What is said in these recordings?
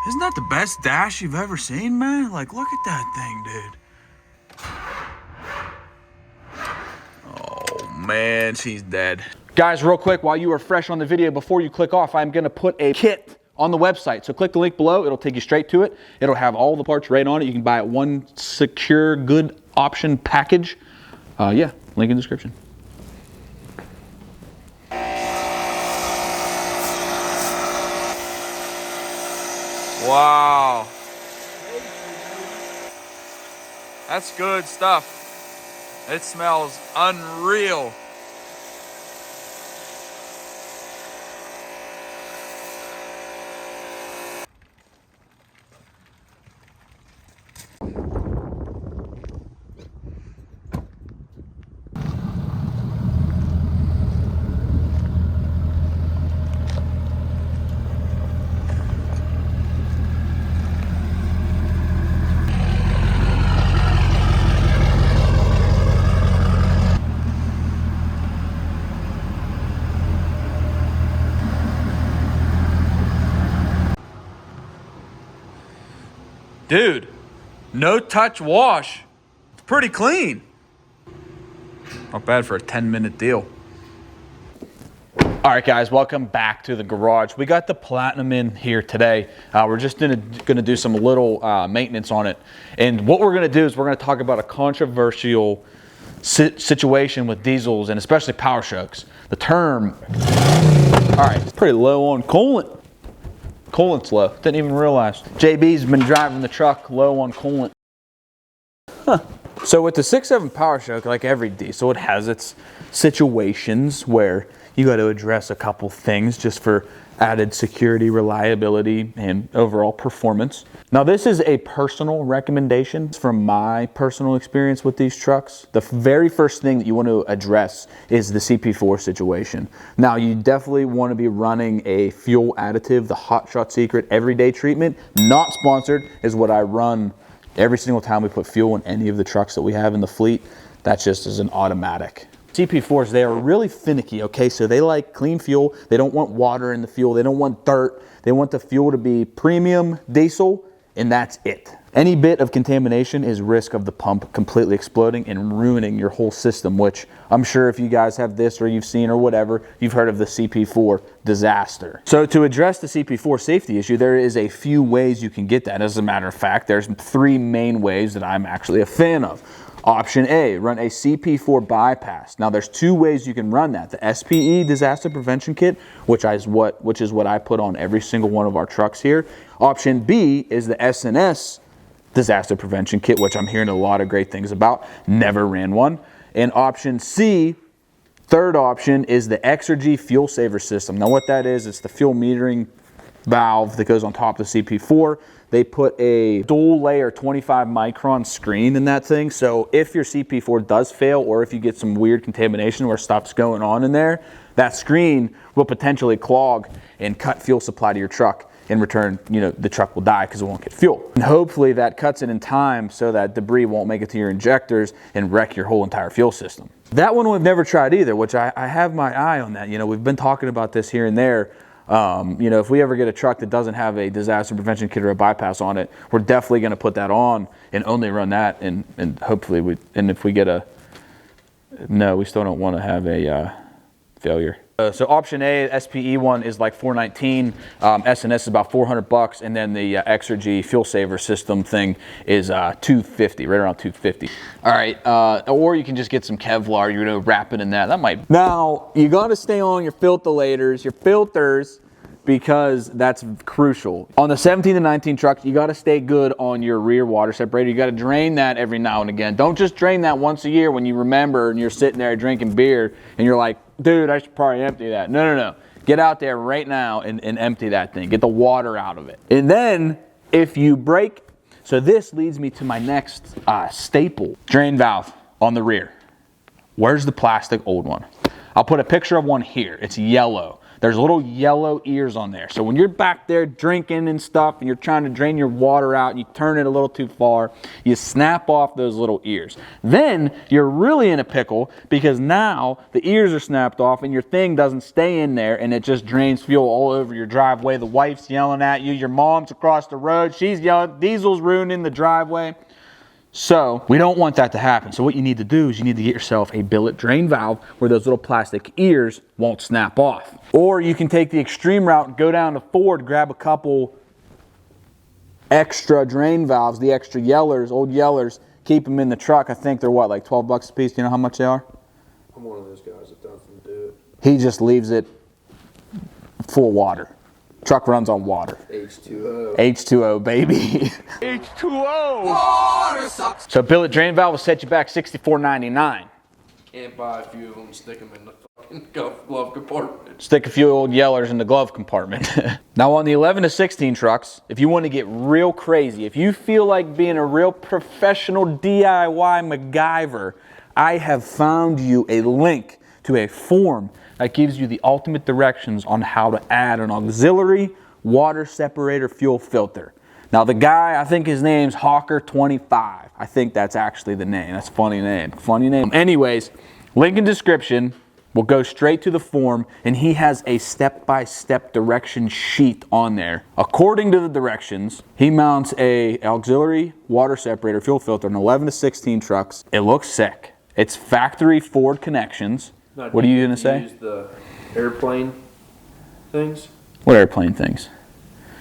Isn't that the best dash you've ever seen, man? Like, look at that thing, dude. Oh, man, she's dead. Guys, real quick, while you are fresh on the video, before you click off, I'm gonna put a kit on the website. So click the link below, it'll take you straight to it. It'll have all the parts right on it. You can buy it one secure, good option package. Yeah, link in the description. Wow. That's good stuff. It smells unreal. Dude, no touch wash. It's pretty clean. Not bad for a 10-minute deal. All right, guys, welcome back to the garage. We got the Platinum in here today. We're just gonna do some little maintenance on it. And what we're gonna do is we're gonna talk about a controversial situation with diesels and especially PowerStrokes. The term, all right, it's pretty low on coolant. Coolant's low, didn't even realize. JB's been driving the truck low on coolant. Huh. So with the 6.7 PowerStroke, like every diesel, it has its situations where you got to address a couple things just for added security, reliability, and overall performance. Now this is a personal recommendation from my personal experience with these trucks. The very first thing that you want to address is the CP4 situation. Now you definitely want to be running a fuel additive, the Hot Shot Secret Everyday Treatment. Not sponsored, is what I run every single time we put fuel in any of the trucks that we have in the fleet. That's just as an automatic. CP4s, they are really finicky, okay? So they like clean fuel. They don't want water in the fuel. They don't want dirt. They want the fuel to be premium diesel, and that's it. Any bit of contamination is risk of the pump completely exploding and ruining your whole system, which I'm sure if you guys have this or you've seen or whatever, you've heard of the CP4 disaster. So to address the CP4 safety issue, there is a few ways you can get that. As a matter of fact, there's 3 main ways that I'm actually a fan of. Option A, run a CP4 bypass. Now there's 2 ways you can run that. The SPE disaster prevention kit, which is what I put on every single one of our trucks here. Option B is the SNS disaster prevention kit, which I'm hearing a lot of great things about. Never ran one. And option C, third option, is the Exergy fuel saver system. Now what that is, it's the fuel metering valve that goes on top of the CP4. They put a dual layer 25 micron screen in that thing. So if your CP4 does fail, or if you get some weird contamination where stuff's going on in there, that screen will potentially clog and cut fuel supply to your truck. In return, you know, the truck will die because it won't get fuel. And hopefully that cuts it in time so that debris won't make it to your injectors and wreck your whole entire fuel system. That one we've never tried either, which I have my eye on that. You know, we've been talking about this here and there. You know, if we ever get a truck that doesn't have a disaster prevention kit or a bypass on it, we're definitely going to put that on and only run that. And hopefully if we get no, we still don't want to have a failure. So option A, SPE one is like $419, SNS is about $400, and then the Exergy fuel saver system thing is $250, right around $250. All right, or you can just get some Kevlar, you know, wrap it in that. That might. Now you got to stay on your filters, because that's crucial. On the 17 to 19 trucks, you got to stay good on your rear water separator. You got to drain that every now and again. Don't just drain that once a year when you remember and you're sitting there drinking beer and you're like, dude, I should probably empty that. No. Get out there right now and empty that thing. Get the water out of it. And then if you break, so this leads me to my next staple, drain valve on the rear. Where's the plastic old one? I'll put a picture of one here. It's yellow. There's little yellow ears on there. So when you're back there drinking and stuff and you're trying to drain your water out and you turn it a little too far, you snap off those little ears. Then you're really in a pickle because now the ears are snapped off and your thing doesn't stay in there and it just drains fuel all over your driveway. The wife's yelling at you. Your mom's across the road. She's yelling, diesel's ruining the driveway. So we don't want that to happen. So what you need to do is you need to get yourself a billet drain valve where those little plastic ears won't snap off. Or you can take the extreme route and go down to Ford, grab a couple extra drain valves, the extra Yellers, old Yellers, keep them in the truck. I think they're what, like 12 bucks a piece? Do you know how much they are? I'm one of those guys that doesn't do it. He just leaves it full water. Truck runs on water. H2O. H2O, baby. H2O. Water sucks. So billet drain valve will set you back $64.99. Can't buy a few of them, stick them in the fucking glove compartment. Stick a few old Yellers in the glove compartment. Now on the 11 to 16 trucks, if you want to get real crazy, if you feel like being a real professional DIY MacGyver, I have found you a link to a form that gives you the ultimate directions on how to add an auxiliary water separator fuel filter. Now the guy, I think his name's Hawker25. I think that's actually the name. That's a funny name. Funny name. Anyways, link in description. We'll go straight to the form, and he has a step-by-step direction sheet on there. According to the directions, he mounts a auxiliary water separator fuel filter in 11 to 16 trucks. It looks sick. It's factory Ford connections. Now, What are you gonna say? Use the airplane things. What airplane things?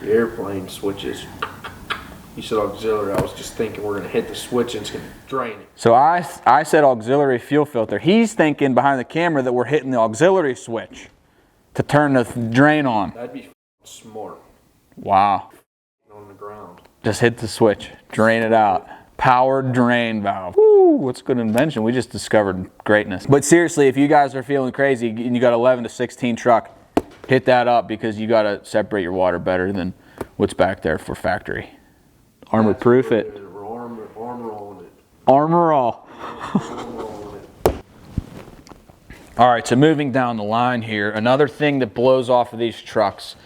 The airplane switches. You said auxiliary. I was just thinking we're gonna hit the switch and it's gonna drain it. So I said auxiliary fuel filter. He's thinking behind the camera that we're hitting the auxiliary switch to turn the drain on. That'd be smart. Wow. On the ground. Just hit the switch, drain it out. Powered drain valve. Woo, what's a good invention? We just discovered greatness. But seriously, if you guys are feeling crazy and you got 11 to 16 truck, hit that up because you got to separate your water better than what's back there for factory. Armor proof it. Armor on it. Armor all. Armor on it. All right, so moving down the line here, another thing that blows off of these trucks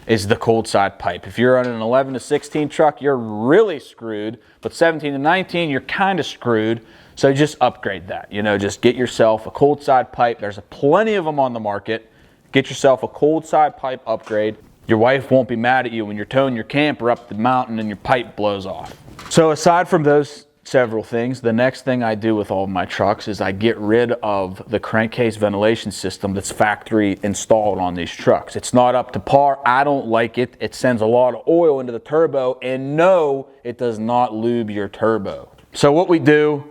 is the cold side pipe. If you're on an 11 to 16 truck, you're really screwed, but 17 to 19, you're kind of screwed. So just upgrade that, you know, just get yourself a cold side pipe. There's plenty of them on the market. Get yourself a cold side pipe upgrade. Your wife won't be mad at you when you're towing your camper up the mountain and your pipe blows off. So aside from those several things, the next thing I do with all of my trucks is I get rid of the crankcase ventilation system that's factory installed on these trucks. It's not up to par. I don't like it. It sends a lot of oil into the turbo, and no, it does not lube your turbo. So what we do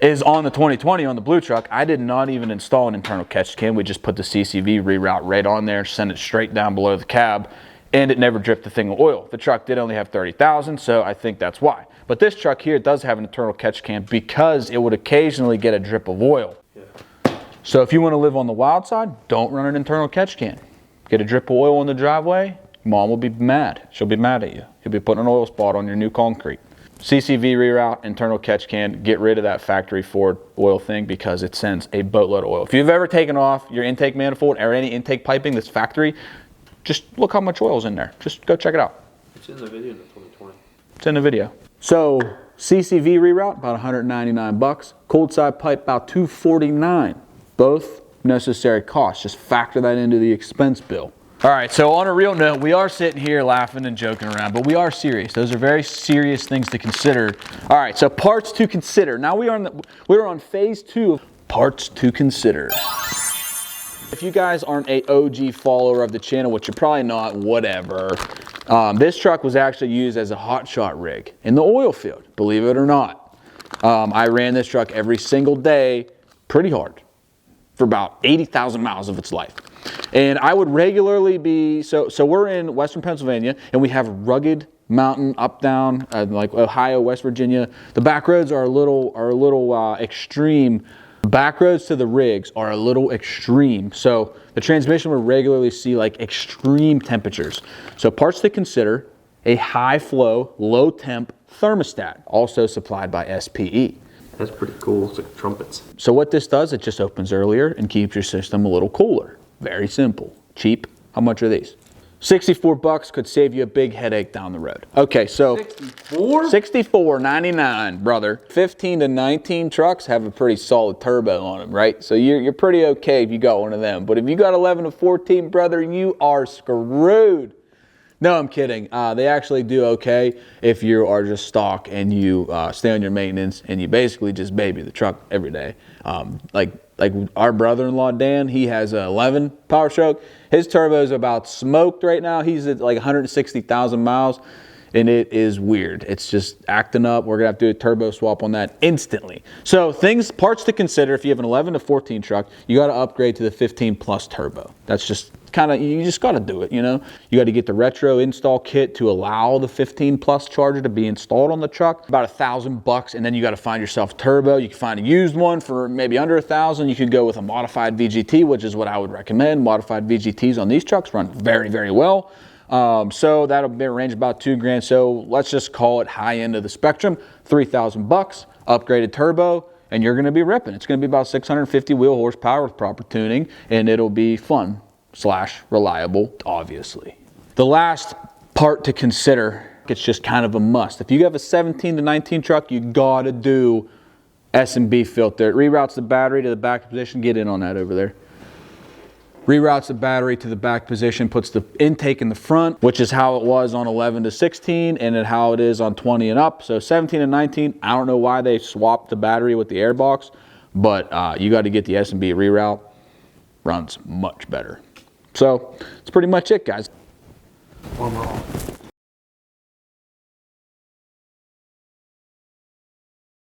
is on the 2020, on the blue truck, I did not even install an internal catch can. We just put the CCV reroute right on there, send it straight down below the cab, and it never dripped a thing of oil. The truck did only have 30,000, so I think that's why. But this truck here does have an internal catch can because it would occasionally get a drip of oil. Yeah. So if you want to live on the wild side, don't run an internal catch can. Get a drip of oil in the driveway, mom will be mad. She'll be mad at you. You'll be putting an oil spot on your new concrete. CCV reroute, internal catch can, get rid of that factory Ford oil thing because it sends a boatload of oil. If you've ever taken off your intake manifold or any intake piping that's factory, just look how much oil is in there. Just go check it out. It's in the video in the 2020. It's in the video. So CCV reroute, about 199 bucks. Cold side pipe, about 249. Both necessary costs. Just factor that into the expense bill. All right, so on a real note, we are sitting here laughing and joking around, but we are serious. Those are very serious things to consider. All right, so parts to consider. Now we're on phase 2 of parts to consider. If you guys aren't a OG follower of the channel, which you're probably not, whatever, this truck was actually used as a hotshot rig in the oil field, believe it or not. I ran this truck every single day pretty hard for about 80,000 miles of its life. And I would regularly be, so we're in Western Pennsylvania and we have rugged mountain up down like Ohio, West Virginia. The back roads are a little extreme. Back roads to the rigs are a little extreme. So the transmission will regularly see like extreme temperatures. So parts to consider: a high flow, low temp thermostat, also supplied by SPE. That's pretty cool. It's like trumpets. So what this does, it just opens earlier and keeps your system a little cooler. Very simple. Cheap. How much are these? 64 bucks could save you a big headache down the road. Okay, so 64? $64.99, brother. 15 to 19 trucks have a pretty solid turbo on them, right? So you're pretty okay if you got one of them. But if you got 11 to 14, brother, you are screwed. No, I'm kidding. They actually do okay if you are just stock and you stay on your maintenance and you basically just baby the truck every day. Like our brother-in-law, Dan, he has an 11 PowerStroke. His turbo is about smoked right now. He's at like 160,000 miles, and it is weird. It's just acting up. We're gonna have to do a turbo swap on that instantly. So parts to consider if you have an 11 to 14 truck, you gotta upgrade to the 15 plus turbo. That's just you just gotta do it, you know? You gotta get the retro install kit to allow the 15 plus charger to be installed on the truck. About $1,000, and then you gotta find yourself a turbo. You can find a used one for maybe under $1,000. You could go with a modified VGT, which is what I would recommend. Modified VGTs on these trucks run very, very well. So that'll be a range about $2,000. So let's just call it high end of the spectrum, $3,000, upgraded turbo, and you're gonna be ripping. It's gonna be about 650 wheel horsepower with proper tuning, and it'll be fun / reliable, obviously. The last part to consider, it's just kind of a must. If you have a 17 to 19 truck, you gotta do S&B filter. It reroutes the battery to the back position. Get in on that over there. Reroutes the battery to the back position, puts the intake in the front, which is how it was on 11 to 16 and how it is on 20 and up. So 17 and 19, I don't know why they swapped the battery with the air box, but you got to get the S&B reroute. Runs much better. So that's pretty much it, guys. One more.